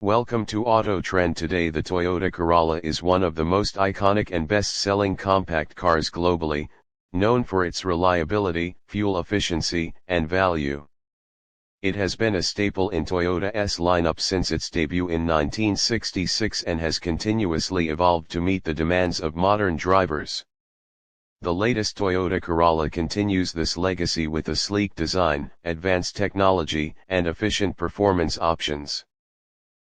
Welcome to Auto Trend. Today the Toyota Corolla is one of the most iconic and best-selling compact cars globally, known for its reliability, fuel efficiency, and value. It has been a staple in Toyota's lineup since its debut in 1966 and has continuously evolved to meet the demands of modern drivers. The latest Toyota Corolla continues this legacy with a sleek design, advanced technology, and efficient performance options.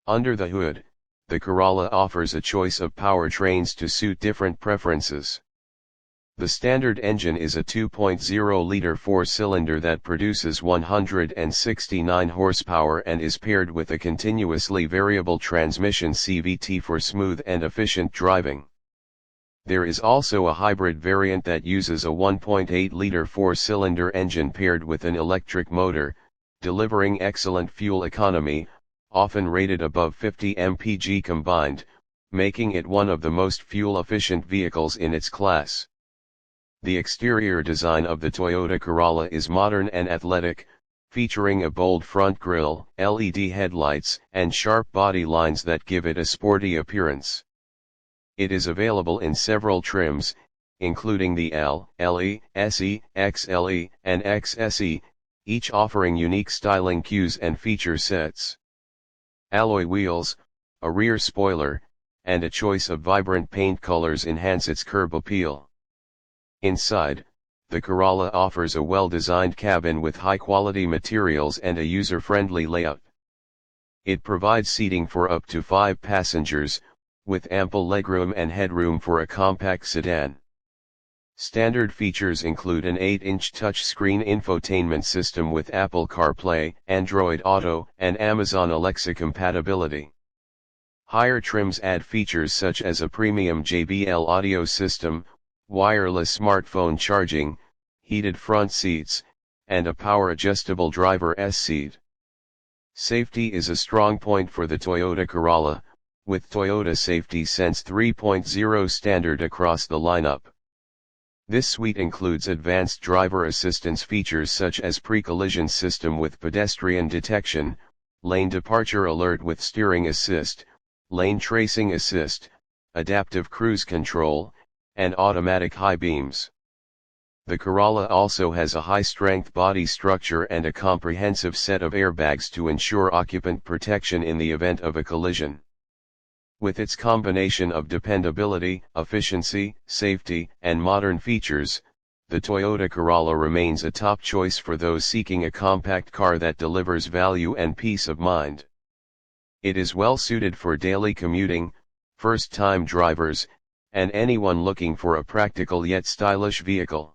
Under the hood, the Corolla offers a choice of powertrains to suit different preferences. The standard engine is a 2.0-liter four-cylinder that produces 169 horsepower and is paired with a continuously variable transmission CVT for smooth and efficient driving. There is also a hybrid variant that uses a 1.8-liter four-cylinder engine paired with an electric motor, delivering excellent fuel economy, often rated above 50 mpg combined, making it one of the most fuel-efficient vehicles in its class. The exterior design of the Toyota Corolla is modern and athletic, featuring a bold front grille, LED headlights, and sharp body lines that give it a sporty appearance. It is available in several trims, including the L, LE, SE, XLE, and XSE, each offering unique styling cues and feature sets. Alloy wheels, a rear spoiler, and a choice of vibrant paint colors enhance its curb appeal. Inside, the Corolla offers a well-designed cabin with high-quality materials and a user-friendly layout. It provides seating for up to 5 passengers, with ample legroom and headroom for a compact sedan. Standard features include an 8-inch touchscreen infotainment system with Apple CarPlay, Android Auto, and Amazon Alexa compatibility. Higher trims add features such as a premium JBL audio system, wireless smartphone charging, heated front seats, and a power-adjustable driver's seat. Safety is a strong point for the Toyota Corolla, with Toyota Safety Sense 3.0 standard across the lineup. This suite includes advanced driver assistance features such as pre-collision system with pedestrian detection, lane departure alert with steering assist, lane tracing assist, adaptive cruise control, and automatic high beams. The Corolla also has a high-strength body structure and a comprehensive set of airbags to ensure occupant protection in the event of a collision. With its combination of dependability, efficiency, safety, and modern features, the Toyota Corolla remains a top choice for those seeking a compact car that delivers value and peace of mind. It is well suited for daily commuting, first-time drivers, and anyone looking for a practical yet stylish vehicle.